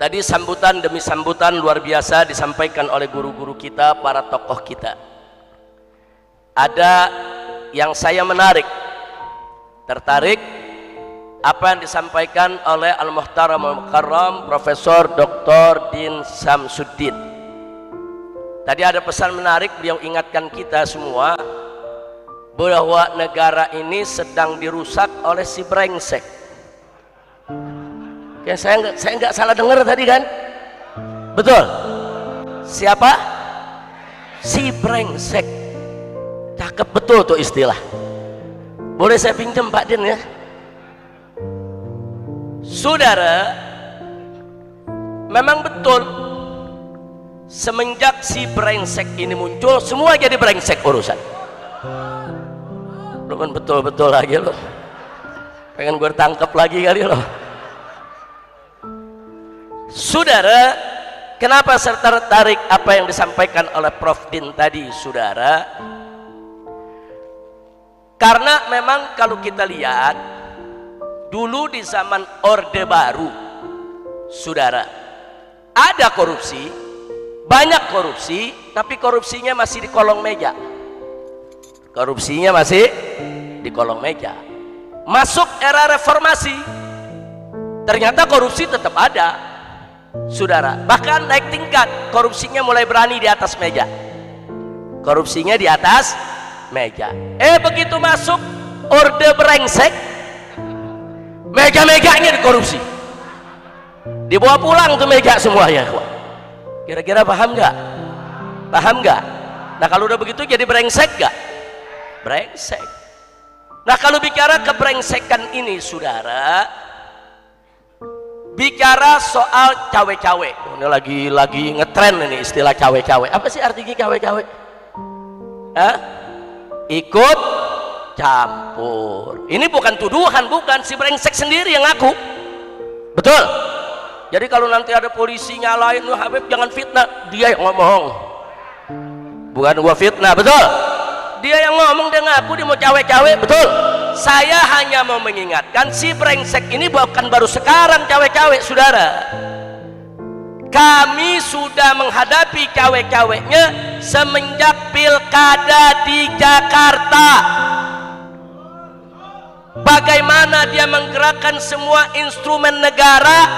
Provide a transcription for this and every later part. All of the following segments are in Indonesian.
Tadi sambutan demi sambutan luar biasa disampaikan oleh guru-guru kita, para tokoh kita. Ada yang saya tertarik apa yang disampaikan oleh Al-Muhtaram Al-Mukarram Profesor Dr. Din Samsuddin. Tadi ada pesan menarik, beliau ingatkan kita semua bahwa negara ini sedang dirusak oleh si brengsek. Ya, saya nggak salah dengar tadi kan? Betul. Siapa? Si brengsek. Cakep betul tuh istilah. Boleh saya pinjam Pak Din ya? Saudara, memang betul semenjak si brengsek ini muncul, semua jadi brengsek urusan. Lu kan betul-betul lagi lo. Pengen gue tangkap lagi kali lo. Saudara, kenapa saya tertarik apa yang disampaikan oleh Prof. Din tadi, saudara? Karena memang kalau kita lihat dulu di zaman Orde Baru, saudara, ada korupsi, banyak korupsi, tapi korupsinya masih di kolong meja. Korupsinya masih di kolong meja. Masuk era reformasi, ternyata korupsi tetap ada. Saudara, bahkan naik tingkat, korupsinya mulai berani di atas meja. Korupsinya di atas meja. Begitu masuk orde brengsek, meja-mejanya dikorupsi, dibawa pulang tuh meja semuanya. Kira-kira paham nggak? Paham nggak? Nah kalau udah begitu jadi brengsek nggak? Brengsek. Nah kalau bicara kebrengsekan ini, saudara, bicara soal cawe-cawe, ini lagi ngetren ini istilah cawe-cawe. Apa sih artinya cawe-cawe? Ikut campur. Ini bukan tuduhan, bukan, si brengsek sendiri yang ngaku. Betul. Jadi kalau nanti ada polisi nyalain lu Habib jangan fitnah, dia yang ngomong, bukan gua fitnah. Betul. Dia yang ngomong, dia ngaku dia mau cawe-cawe. Betul. Saya hanya mau mengingatkan si brengsek ini bukan baru sekarang cawe-cawe, saudara. Kami sudah menghadapi cawe-cawenya semenjak pilkada di Jakarta. Bagaimana dia menggerakkan semua instrumen negara,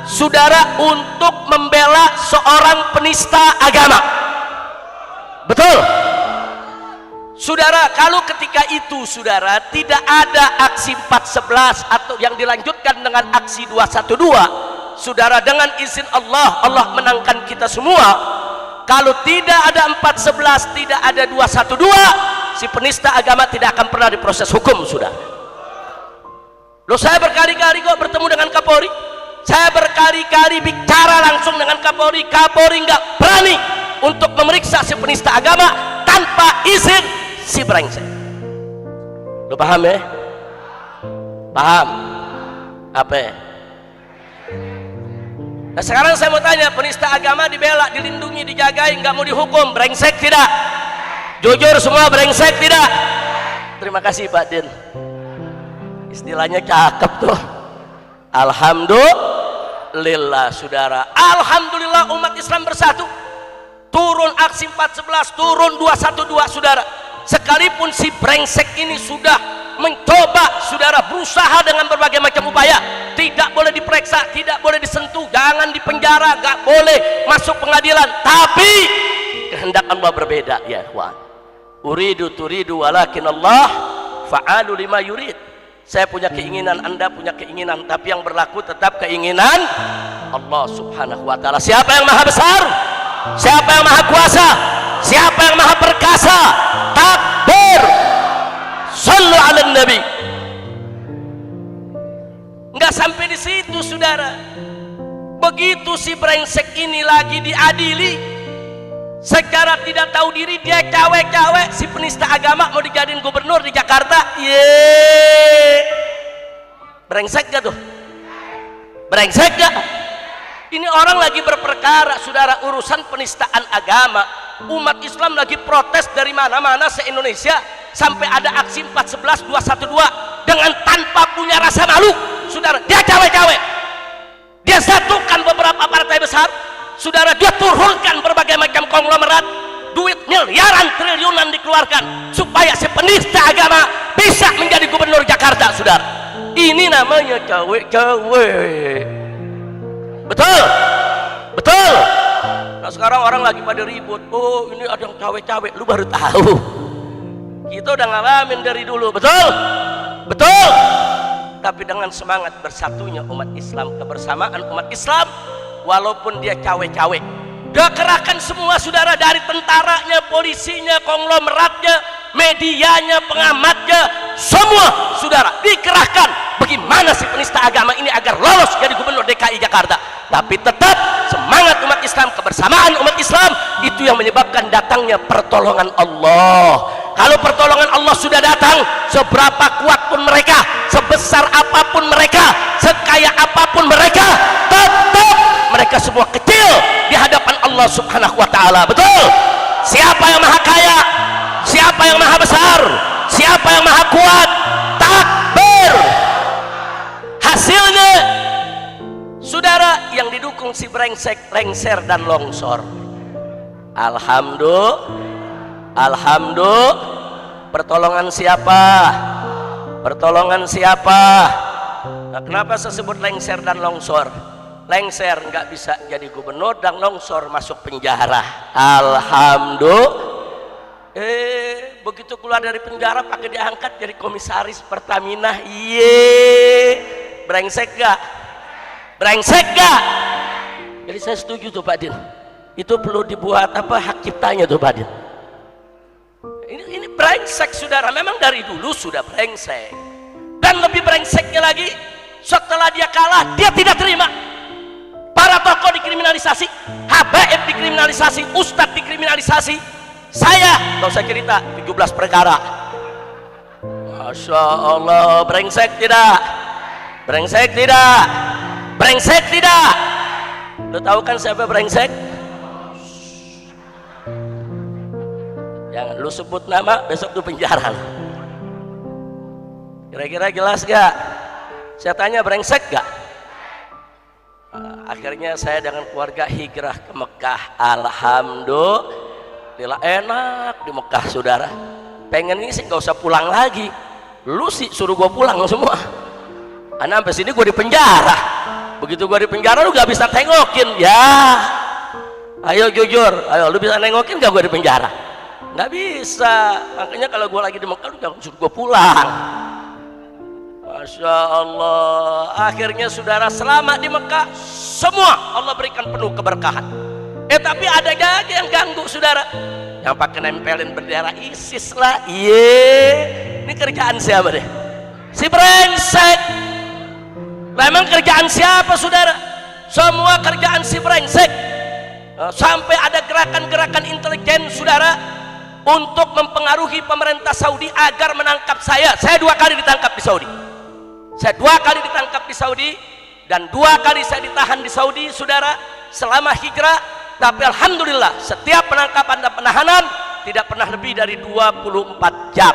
saudara, untuk membela seorang penista agama. Betul. Saudara, kalau ketika itu, saudara, tidak ada aksi 411 atau yang dilanjutkan dengan aksi 212, saudara, dengan izin Allah, Allah menangkan kita semua. Kalau tidak ada 411, tidak ada 212, si penista agama tidak akan pernah diproses hukum, saudara. Loh, saya berkali-kali kok bertemu dengan Kapolri, saya berkali-kali bicara langsung dengan Kapolri. Kapolri nggak berani untuk memeriksa si penista agama tanpa izin si brengsek. Lu paham ya? Paham? Apa? Nah sekarang saya mau tanya, penista agama dibela, dilindungi, dijagai, nggak mau dihukum, brengsek tidak? Jujur semua, brengsek tidak? Terima kasih Pak Din, istilahnya cakep tuh. Alhamdulillah, saudara, alhamdulillah umat Islam bersatu. Turun aksi 411, turun 212, saudara. Sekalipun si brengsek ini sudah mencoba, saudara, berusaha dengan berbagai macam upaya, tidak boleh diperiksa, tidak boleh disentuh, jangan dipenjara, gak boleh masuk pengadilan, tapi kehendak Allah berbeda, ya ikhwan. Uridu turidu walakin Allah fa'alu lima yurid. Saya punya keinginan, Anda punya keinginan, tapi yang berlaku tetap keinginan Allah subhanahu wa ta'ala. Siapa yang maha besar? Siapa yang maha kuasa? Siapa yang maha perkasa? Takbir, sallu ala nabi. Nggak sampai di situ, saudara. Begitu si brengsek ini lagi diadili, secara tidak tahu diri dia cawe-cawe, si penista agama mau dijadiin gubernur di Jakarta. Brengsek gak tuh? Brengsek gak? Ini orang lagi berperkara, saudara, urusan penistaan agama. Umat Islam lagi protes dari mana-mana se-Indonesia, sampai ada aksi 411, 212 dengan tanpa punya rasa malu, saudara. Dia cawe-cawe, dia satukan beberapa para besar, saudara, dia turunkan berbagai macam konglomerat, duit miliaran triliunan dikeluarkan supaya si penista agama bisa menjadi gubernur Jakarta, saudara. Ini namanya cawe-cawe. Betul, betul. Nah sekarang orang lagi pada ribut, oh ini ada yang cawe-cawe, lu baru tahu. Kita udah ngalamin dari dulu, betul, betul. Tapi dengan semangat bersatunya umat Islam, kebersamaan umat Islam, walaupun dia cawe-cawe, dia kerahkan semua, saudara, dari tentaranya, polisinya, konglomeratnya, medianya, pengamatnya, semua, saudara, dikerahkan. Bagaimana si penista agama ini agar lolos jadi gubernur DKI Jakarta? Tapi tetap semangat umat Islam, kebersamaan umat Islam, itu yang menyebabkan datangnya pertolongan Allah. Kalau pertolongan Allah sudah datang, seberapa kuat pun mereka, sebesar apapun mereka, sekaya apapun mereka, tetap mereka semua kecil di hadapan Allah Subhanahu wa ta'ala. Betul? Siapa yang maha kaya? Siapa yang maha besar? Siapa yang maha kuat? Takbir. Hasilnya, saudara, yang didukung si brengsek, lengser dan longsor. Alhamdulillah. Pertolongan siapa? Pertolongan siapa? Nah, kenapa saya sebut lengser dan longsor? Lengser nggak bisa jadi gubernur dan longsor masuk penjara. Alhamdulillah. Begitu keluar dari penjara pakai diangkat jadi komisaris Pertamina. Brengsek gak? Brengsek gak? Jadi saya setuju tuh Pak Din. Itu perlu dibuat apa, hak ciptanya tuh Pak Din. Ini brengsek, saudara. Memang dari dulu sudah brengsek. Dan lebih brengseknya lagi, setelah dia kalah, dia tidak terima. Para tokoh dikriminalisasi, habaib dikriminalisasi, ustadz dikriminalisasi. Saya, gak usah cerita, 17 perkara. Masya Allah, brengsek tidak? Brengsek tidak? Brengsek tidak? Lo tahu kan siapa brengsek? Jangan lu sebut nama, besok tuh penjara. Kira-kira jelas gak? Saya tanya, brengsek gak? Akhirnya saya dengan keluarga hijrah ke Mekah. Alhamdulillah, enak di Mekah, saudara. Pengen ini sih gak usah pulang lagi. Lu sih suruh gue pulang semua. Karena sampai sini gue di penjara. Begitu gue di penjara lu gak bisa tengokin. Ya, ayo jujur, ayo lu bisa nengokin gak gue di penjara? Nggak bisa. Makanya kalau gue lagi di Mekah lu jangan suruh gue pulang. Masya Allah. Akhirnya saudara selamat di Mekah, semua Allah berikan penuh keberkahan. Tapi ada aja yang ganggu, saudara, yang pakai nempelin bendera ISIS lah. Ini kerjaan siapa deh? Si brengsek. Memang kerjaan siapa, saudara? Semua kerjaan si brengsek. Sampai ada gerakan-gerakan intelijen, saudara, untuk mempengaruhi pemerintah Saudi agar menangkap saya. Saya 2 kali ditangkap di Saudi. Saya 2 kali ditangkap di Saudi dan 2 kali saya ditahan di Saudi, saudara, selama hijrah. Tapi alhamdulillah, setiap penangkapan dan penahanan tidak pernah lebih dari 24 jam.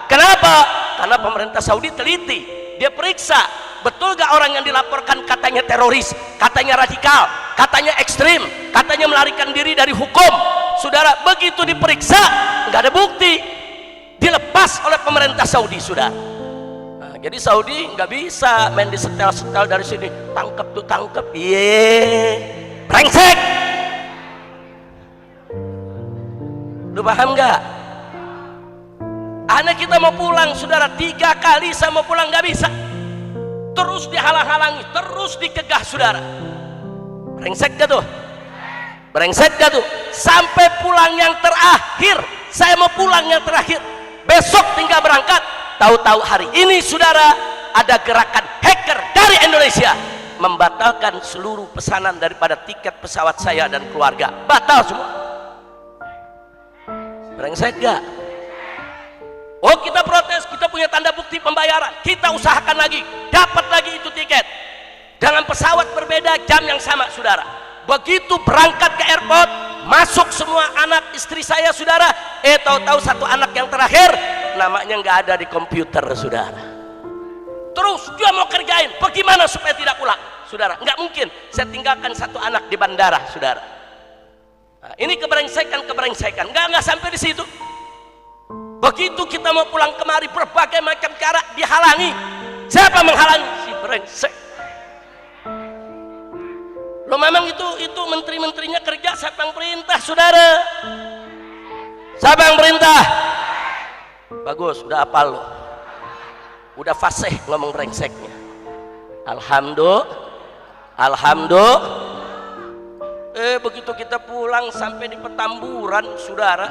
Kenapa? Karena pemerintah Saudi teliti. Dia periksa, betul gak orang yang dilaporkan katanya teroris, katanya radikal, katanya ekstrim, katanya melarikan diri dari hukum. Saudara, begitu diperiksa nggak ada bukti, dilepas oleh pemerintah Saudi, saudara. Nah, jadi Saudi nggak bisa main di setel-setel dari sini, tangkep tuh tangkep. Brengsek. Lu paham nggak? Anak kita mau pulang, saudara, 3 kali saya mau pulang nggak bisa, terus dihalang-halangi, terus dikegah, saudara. Brengsek gak tuh? Brengsek gak tuh? Sampai pulang yang terakhir, saya mau pulang yang terakhir, besok tinggal berangkat. Tahu-tahu hari ini, saudara, ada gerakan hacker dari Indonesia membatalkan seluruh pesanan daripada tiket pesawat saya dan keluarga. Batal semua. Brengsek gak? Oh, kita protes, kita punya tanda bukti pembayaran, kita usahakan lagi, dapat lagi itu tiket dengan pesawat berbeda, jam yang sama, saudara. Begitu berangkat ke airport, masuk semua anak istri saya, saudara. Tahu-tahu satu anak yang terakhir namanya nggak ada di komputer, saudara. Terus dia mau kerjain, bagaimana supaya tidak pulang? saudara. Nggak mungkin saya tinggalkan satu anak di bandara, saudara. Nah, ini keberengsekan, nggak sampai di situ. Begitu kita mau pulang kemari, berbagai macam cara dihalangi. Siapa menghalangi? Si brengsek. Lo memang itu menteri-menterinya kerja, siapa yang perintah, saudara? Siapa yang perintah? Bagus, udah hafal lo, udah fasih ngomong brengseknya. Alhamdulillah. Begitu kita pulang sampai di Petamburan, saudara,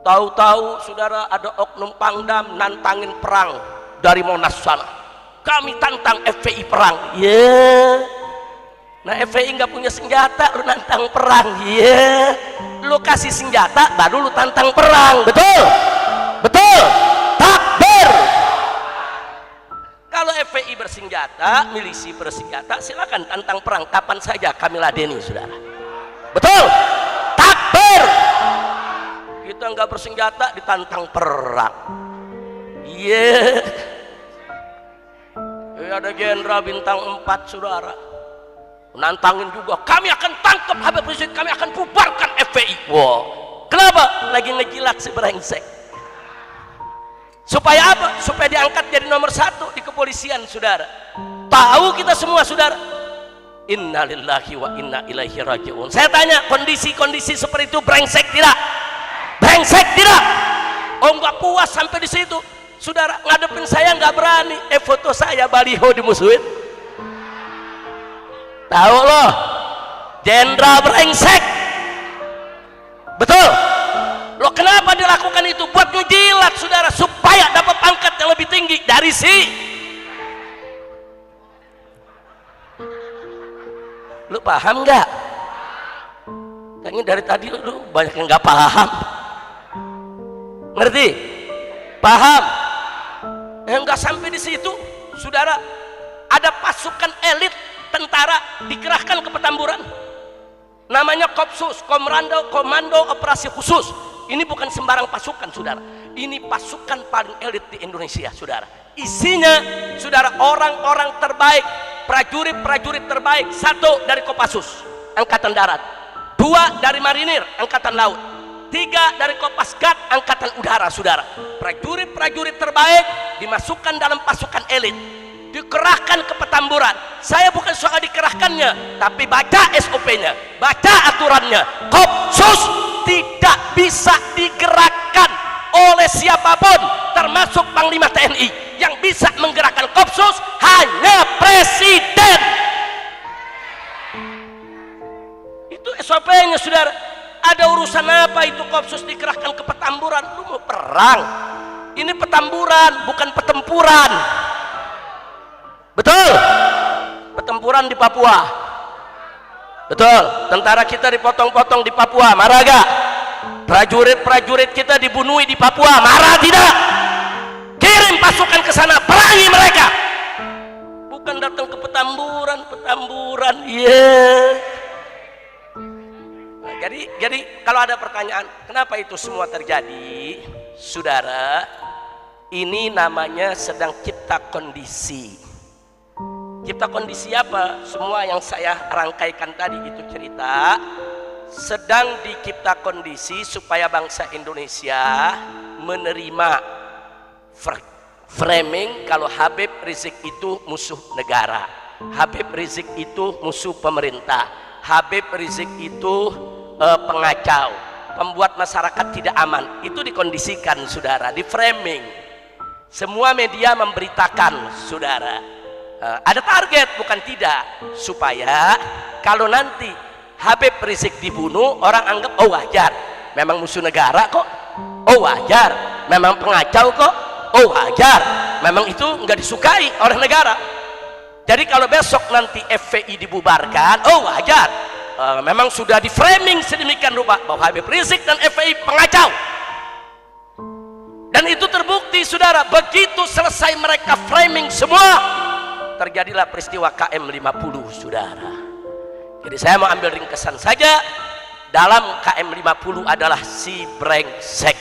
tahu-tahu saudara ada oknum Pangdam nantangin perang dari Monas sana. Kami tantang FPI perang. Nah, FPI nggak punya senjata, lu nantang perang. Lu kasih senjata baru lu tantang perang. Betul takbir. Kalau FPI bersenjata, milisi bersenjata, silakan tantang perang kapan saja, kami ladeni, saudara. Betul takbir. Kita nggak bersenjata ditantang perang. Ada jenderal bintang 4, saudara, nantangin juga, kami akan tangkap Habib Rizik, kami akan bubarkan FPI. Kenapa? Lagi ngejilat si brengsek. Supaya apa? Supaya diangkat jadi nomor 1 di kepolisian, saudara. Tahu kita semua, saudara, innalillahi wa inna ilaihi raji'un. Saya tanya, kondisi-kondisi seperti itu brengsek tidak? Brengsek tidak? Oh, nggak puas sampai di situ, saudara, ngadepin saya nggak berani. Foto saya baliho dimusuhin. Tahu loh, jenderal brengsek. Betul. Loh, kenapa dilakukan itu? Buat ngejilat, saudara, supaya dapat pangkat yang lebih tinggi dari si. Lu paham nggak? Kayaknya dari tadi lu banyak yang nggak paham. Ngerti? Paham? Nggak sampai di situ, saudara. Ada pasukan elit tentara dikerahkan ke Petamburan. Namanya Kopsus, Komando Operasi Khusus. Ini bukan sembarang pasukan, saudara. Ini pasukan paling elit di Indonesia, saudara. Isinya, saudara, orang-orang terbaik, prajurit-prajurit terbaik. 1 dari Kopassus, Angkatan Darat. 2 dari Marinir, Angkatan Laut. 3 dari Kopasgat, Angkatan Udara, saudara. Prajurit-prajurit terbaik dimasukkan dalam pasukan elit, dikerahkan ke Petamburan. Saya bukan soal dikerahkannya, tapi baca SOP-nya, baca aturannya. Kopsus tidak bisa digerakkan oleh siapapun, termasuk Panglima TNI. Yang bisa menggerakkan Kopsus hanya Presiden. Itu SOP-nya, saudara. Ada urusan apa itu Kopsus dikerahkan ke Petamburan? Lu mau perang? Ini Petamburan, bukan pertempuran. Betul? Pertempuran di Papua. Betul, tentara kita dipotong-potong di Papua, marah gak? Prajurit-prajurit kita dibunuhi di Papua, marah tidak? Kirim pasukan ke sana, perangi mereka. Bukan datang ke Petamburan. Nah, jadi kalau ada pertanyaan, kenapa itu semua terjadi, saudara? Ini namanya sedang cipta kondisi. Cipta kondisi apa? Semua yang saya rangkaikan tadi itu cerita sedang dicipta kondisi supaya bangsa Indonesia menerima framing kalau Habib Rizik itu musuh negara, Habib Rizik itu musuh pemerintah, Habib Rizik itu pengacau, pembuat masyarakat tidak aman. Itu dikondisikan, saudara, di framing. Semua media memberitakan, saudara. Ada target, bukan tidak, supaya kalau nanti Habib Rizik dibunuh, orang anggap, oh wajar, memang musuh negara kok, oh wajar, memang pengacau kok, oh wajar, memang itu nggak disukai oleh negara. Jadi kalau besok nanti FPI dibubarkan, oh wajar, memang sudah di framing sedemikian rupa bahwa Habib Rizik dan FPI pengacau. Dan itu terbukti, saudara. Begitu selesai mereka framing semua, terjadilah peristiwa KM50, saudara. Jadi saya mau ambil ringkesan saja. Dalam KM50 adalah si brengsek.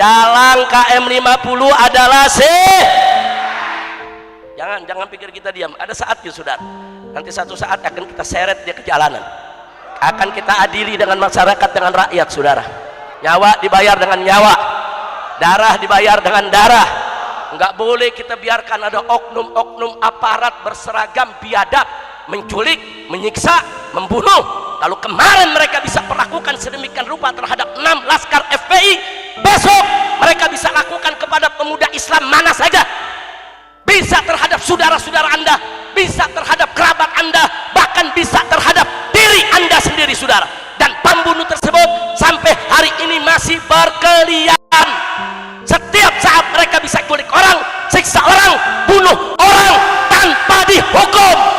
Dalam KM50 adalah si. Jangan pikir kita diam. Ada saatnya saudara. Nanti satu saat akan kita seret dia ke jalanan. Akan kita adili dengan masyarakat, dengan rakyat saudara. Nyawa dibayar dengan nyawa, darah dibayar dengan darah. Enggak boleh kita biarkan ada oknum-oknum aparat berseragam biadab menculik, menyiksa, membunuh. Lalu kemarin mereka bisa perlakukan sedemikian rupa terhadap 6 laskar FPI, besok mereka bisa lakukan kepada pemuda Islam mana saja. Bisa terhadap saudara-saudara Anda, bisa terhadap kerabat Anda, bahkan bisa terhadap diri Anda sendiri saudara. Dan pembunuh tersebut sampai hari ini masih berkeliaran. Setiap saat mereka bisa culik orang, siksa orang, bunuh orang tanpa dihukum.